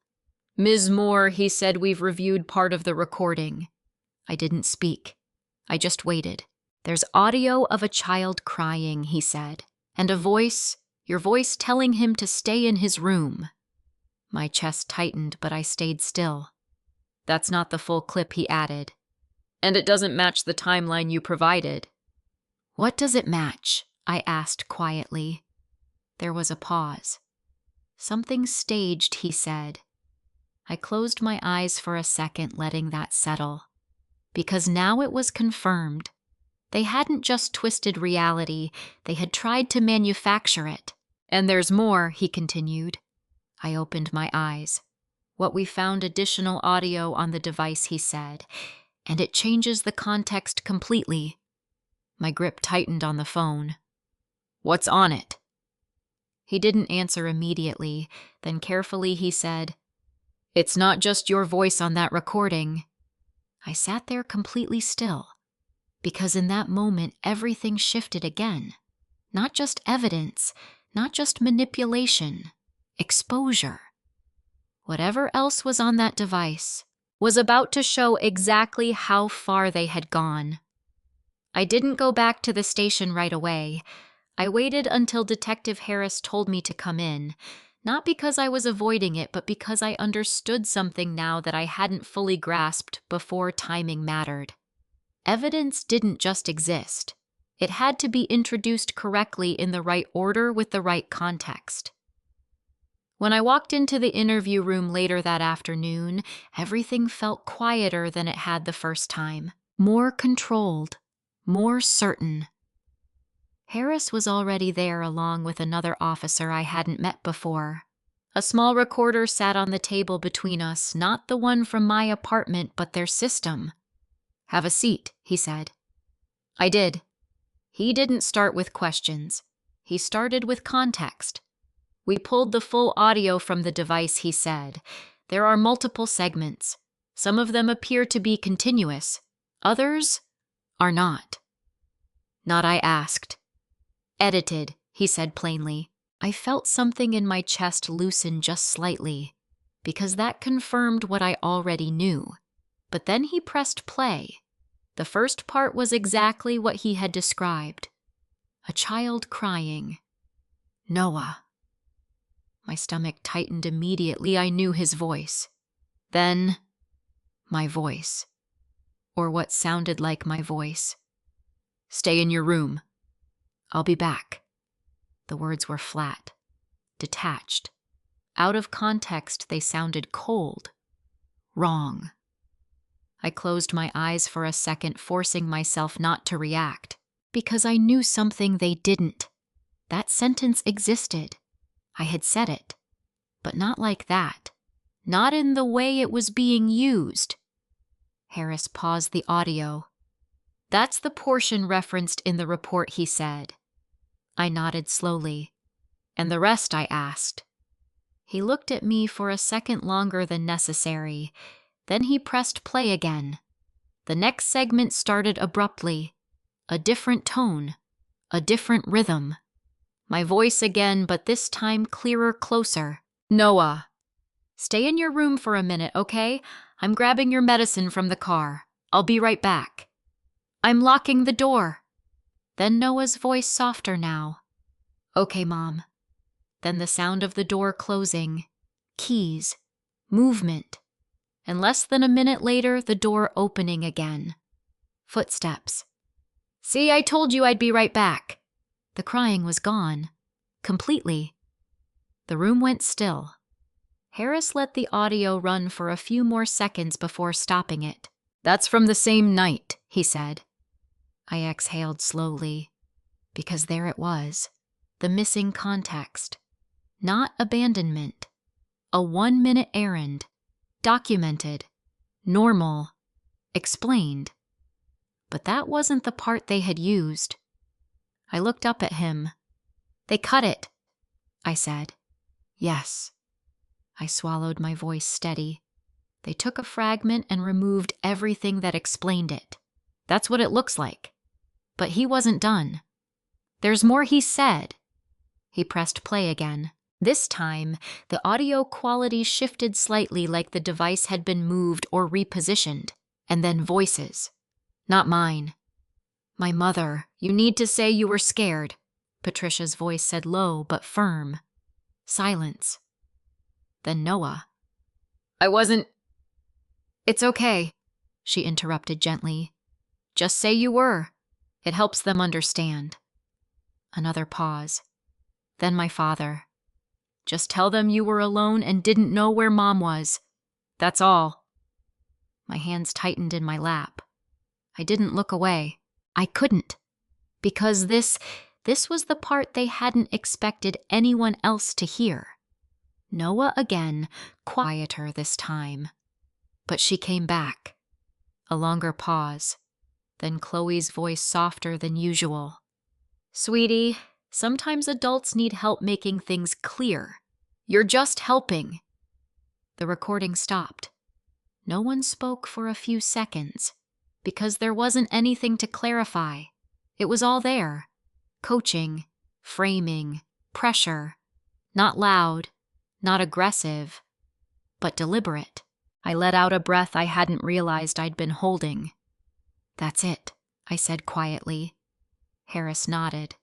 Speaker 1: Ms. Moore, he said, we've reviewed part of the recording. I didn't speak. I just waited. There's audio of a child crying, he said, and a voice, your voice telling him to stay in his room. My chest tightened, but I stayed still. That's not the full clip, he added. And it doesn't match the timeline you provided. What does it match? I asked quietly. There was a pause. Something staged, he said. I closed my eyes for a second, letting that settle. Because now it was confirmed. They hadn't just twisted reality, they had tried to manufacture it. And there's more, he continued. I opened my eyes. What we found additional audio on the device, he said, and it changes the context completely. My grip tightened on the phone. What's on it? He didn't answer immediately. Then carefully he said, It's not just your voice on that recording. I sat there completely still, because in that moment everything shifted again. Not just evidence, not just manipulation, exposure. Whatever else was on that device was about to show exactly how far they had gone. I didn't go back to the station right away. I waited until Detective Harris told me to come in, not because I was avoiding it, but because I understood something now that I hadn't fully grasped before timing mattered. Evidence didn't just exist. It had to be introduced correctly in the right order with the right context. When I walked into the interview room later that afternoon, everything felt quieter than it had the first time, more controlled, more certain. Harris was already there along with another officer I hadn't met before. A small recorder sat on the table between us, not the one from my apartment, but their system. Have a seat, he said. I did. He didn't start with questions. He started with context. We pulled the full audio from the device, he said. There are multiple segments. Some of them appear to be continuous. Others are not. Not, I asked. Edited, he said plainly. I felt something in my chest loosen just slightly, because that confirmed what I already knew. But then he pressed play. The first part was exactly what he had described. A child crying. Noah. My stomach tightened immediately. I knew his voice. Then, my voice. Or what sounded like my voice. Stay in your room. I'll be back. The words were flat, detached. Out of context, they sounded cold. Wrong. I closed my eyes for a second, forcing myself not to react, because I knew something they didn't. That sentence existed. I had said it, but not like that. Not in the way it was being used. Harris paused the audio. That's the portion referenced in the report, he said. I nodded slowly. And the rest, I asked. He looked at me for a second longer than necessary. Then he pressed play again. The next segment started abruptly. A different tone. A different rhythm. My voice again, but this time clearer, closer. Noah. Stay in your room for a minute, okay? I'm grabbing your medicine from the car. I'll be right back. I'm locking the door. Then Noah's voice softer now. Okay, Mom. Then the sound of the door closing. Keys. Movement. And less than a minute later, the door opening again. Footsteps. See, I told you I'd be right back. The crying was gone. Completely. The room went still. Harris let the audio run for a few more seconds before stopping it. "That's from the same night," he said. I exhaled slowly, because there it was, the missing context. Not abandonment. A 1-minute errand. Documented. Normal. Explained. But that wasn't the part they had used. I looked up at him. "They cut it," I said. "Yes." I swallowed, my voice steady. "They took a fragment and removed everything that explained it. That's what it looks like. But he wasn't done. There's more he said." He pressed play again. This time, the audio quality shifted slightly, like the device had been moved or repositioned. And then voices. Not mine. "My mother, you need to say you were scared," Patricia's voice said, low but firm. Silence. Then Noah. "I wasn't—" "It's okay," she interrupted gently. "Just say you were. It helps them understand." Another pause. Then my father. "Just tell them you were alone and didn't know where Mom was. That's all." My hands tightened in my lap. I didn't look away. I couldn't. Because this was the part they hadn't expected anyone else to hear. Noah again, quieter this time. But she came back. A longer pause. Then Chloe's voice softer than usual. "Sweetie, sometimes adults need help making things clear. You're just helping." The recording stopped. No one spoke for a few seconds, because there wasn't anything to clarify. It was all there. Coaching, framing, pressure. Not loud, not aggressive, but deliberate. I let out a breath I hadn't realized I'd been holding. "That's it," I said quietly. Harris nodded.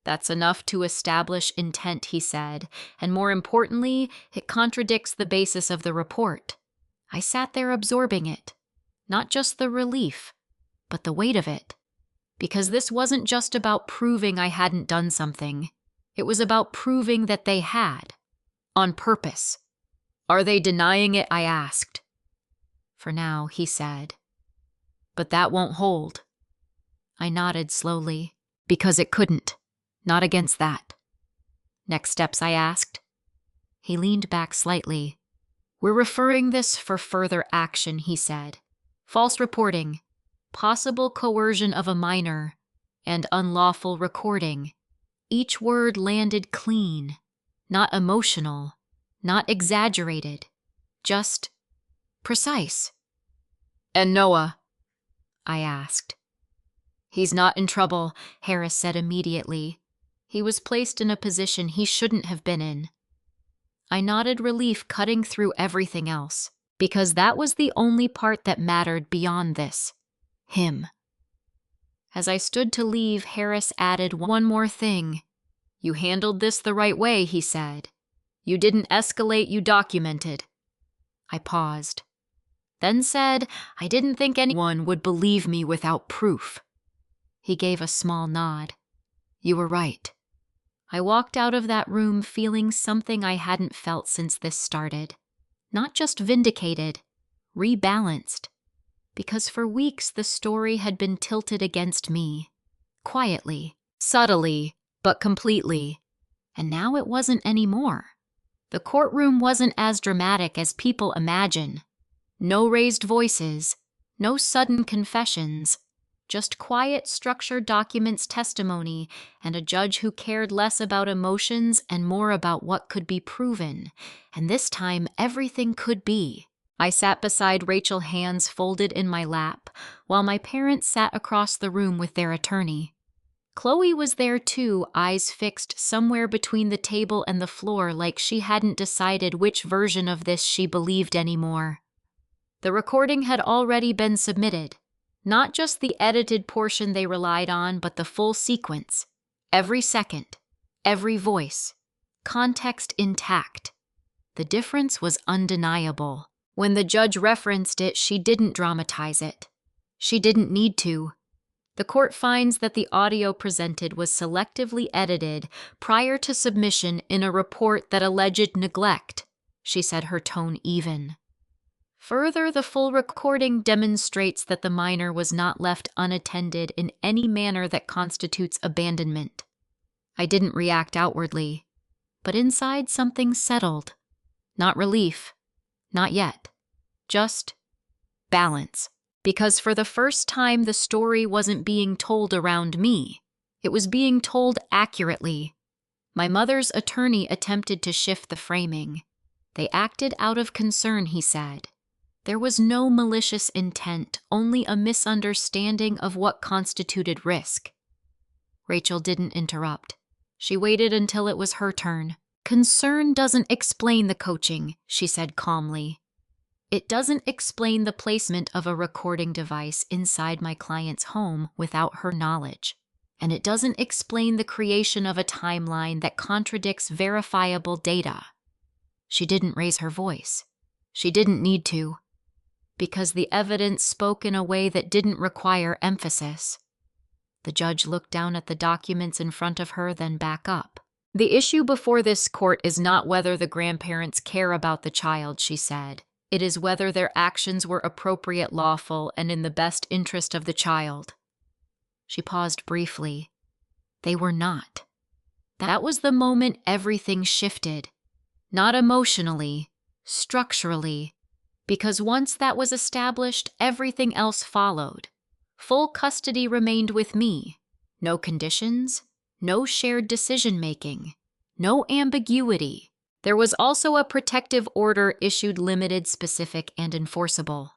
Speaker 1: "That's enough to establish intent," he said, "and more importantly, it contradicts the basis of the report." I sat there absorbing it, not just the relief, but the weight of it. Because this wasn't just about proving I hadn't done something. It was about proving that they had. On purpose. "Are they denying it?" I asked. "For now," he said. "But that won't hold." I nodded slowly. "Because it couldn't. Not against that." "Next steps?" I asked. He leaned back slightly. "We're referring this for further action," he said. "False reporting, possible coercion of a minor, and unlawful recording." Each word landed clean, not emotional, not exaggerated, just precise. "And Noah?" I asked. "He's not in trouble," Harris said immediately. "He was placed in a position he shouldn't have been in." I nodded, relief cutting through everything else, because that was the only part that mattered beyond this. Him. As I stood to leave, Harris added one more thing. "You handled this the right way," he said. "You didn't escalate, you documented." I paused. Then said, "I didn't think anyone would believe me without proof." He gave a small nod. "You were right." I walked out of that room feeling something I hadn't felt since this started. Not just vindicated, rebalanced. Because for weeks the story had been tilted against me. Quietly, subtly, but completely. And now it wasn't anymore. The courtroom wasn't as dramatic as people imagine. No raised voices, no sudden confessions. Just quiet, structured documents, testimony, and a judge who cared less about emotions and more about what could be proven. And this time, everything could be. I sat beside Rachel, hands folded in my lap, while my parents sat across the room with their attorney. Chloe was there too, eyes fixed somewhere between the table and the floor, like she hadn't decided which version of this she believed anymore. The recording had already been submitted. Not just the edited portion they relied on, but the full sequence. Every second, every voice, context intact. The difference was undeniable. When the judge referenced it, she didn't dramatize it. She didn't need to. The court finds that the audio presented was selectively edited prior to submission in a report that alleged neglect. She said, her tone even. Further, the full recording demonstrates that the minor was not left unattended in any manner that constitutes abandonment. I didn't react outwardly, but inside something settled. Not relief. Not yet. Just balance. Because for the first time, the story wasn't being told around me. It was being told accurately. My mother's attorney attempted to shift the framing. They acted out of concern, he said. There was no malicious intent, only a misunderstanding of what constituted risk. Rachel didn't interrupt. She waited until it was her turn. Concern doesn't explain the coaching, she said calmly. It doesn't explain the placement of a recording device inside my client's home without her knowledge. And it doesn't explain the creation of a timeline that contradicts verifiable data. She didn't raise her voice. She didn't need to, because the evidence spoke in a way that didn't require emphasis. The judge looked down at the documents in front of her, then back up. The issue before this court is not whether the grandparents care about the child, she said. It is whether their actions were appropriate, lawful, and in the best interest of the child. She paused briefly. They were not. That was the moment everything shifted. Not emotionally, structurally, because once that was established, everything else followed. Full custody remained with me. No conditions, no shared decision-making, no ambiguity. There was also a protective order issued, limited, specific, and enforceable.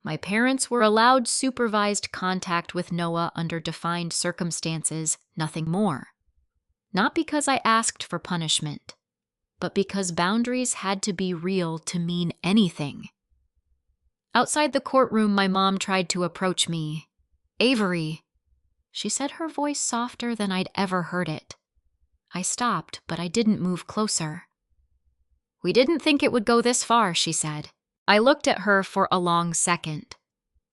Speaker 1: My parents were allowed supervised contact with Noah under defined circumstances, nothing more. Not because I asked for punishment, but because boundaries had to be real to mean anything. Outside the courtroom, my mom tried to approach me. Avery. She said, her voice softer than I'd ever heard it. I stopped, but I didn't move closer. We didn't think it would go this far, she said. I looked at her for a long second.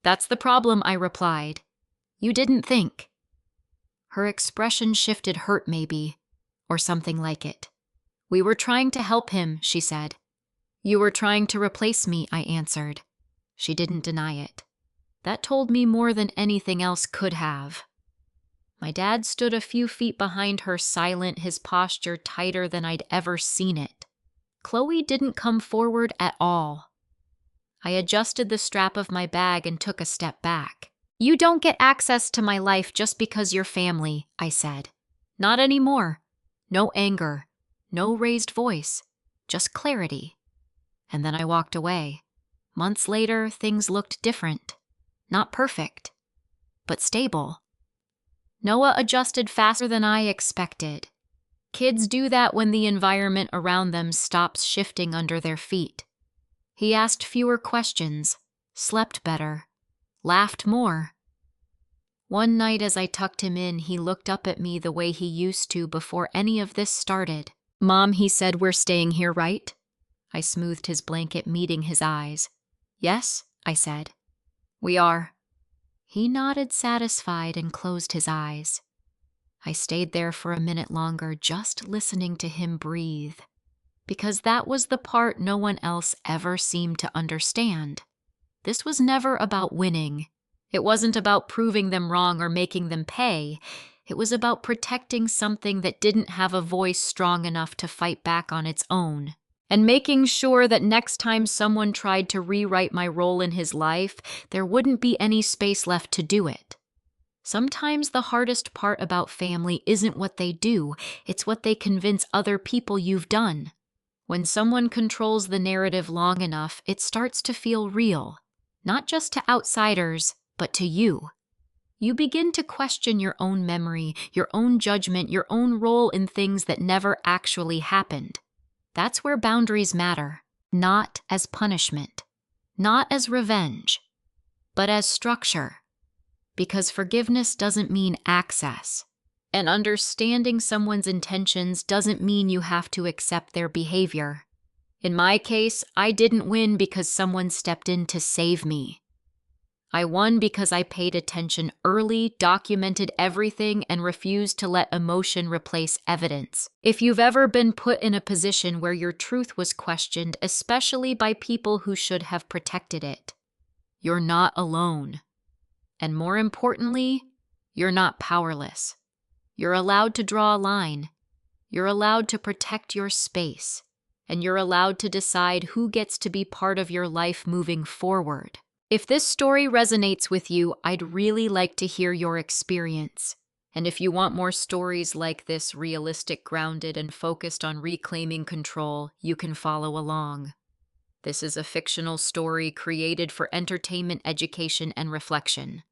Speaker 1: That's the problem, I replied. You didn't think. Her expression shifted, hurt maybe, or something like it. We were trying to help him, she said. You were trying to replace me, I answered. She didn't deny it. That told me more than anything else could have. My dad stood a few feet behind her, silent, his posture tighter than I'd ever seen it. Chloe didn't come forward at all. I adjusted the strap of my bag and took a step back. You don't get access to my life just because you're family, I said. Not anymore. No anger, no raised voice, just clarity. And then I walked away. Months later, things looked different. Not perfect, but stable. Noah adjusted faster than I expected. Kids do that when the environment around them stops shifting under their feet. He asked fewer questions, slept better, laughed more. One night as I tucked him in, he looked up at me the way he used to before any of this started. Mom, he said, we're staying here, right? I smoothed his blanket, meeting his eyes. Yes, I said. We are. He nodded, satisfied, and closed his eyes. I stayed there for a minute longer, just listening to him breathe, because that was the part no one else ever seemed to understand. This was never about winning. It wasn't about proving them wrong or making them pay. It was about protecting something that didn't have a voice strong enough to fight back on its own, and making sure that next time someone tried to rewrite my role in his life, there wouldn't be any space left to do it. Sometimes the hardest part about family isn't what they do, it's what they convince other people you've done. When someone controls the narrative long enough, it starts to feel real, not just to outsiders, but to you. You begin to question your own memory, your own judgment, your own role in things that never actually happened. That's where boundaries matter, not as punishment, not as revenge, but as structure. Because forgiveness doesn't mean access, and understanding someone's intentions doesn't mean you have to accept their behavior. In my case, I didn't win because someone stepped in to save me. I won because I paid attention early, documented everything, and refused to let emotion replace evidence. If you've ever been put in a position where your truth was questioned, especially by people who should have protected it, you're not alone. And more importantly, you're not powerless. You're allowed to draw a line. You're allowed to protect your space. And you're allowed to decide who gets to be part of your life moving forward. If this story resonates with you, I'd really like to hear your experience. And if you want more stories like this, realistic, grounded, and focused on reclaiming control, you can follow along. This is a fictional story created for entertainment, education, and reflection.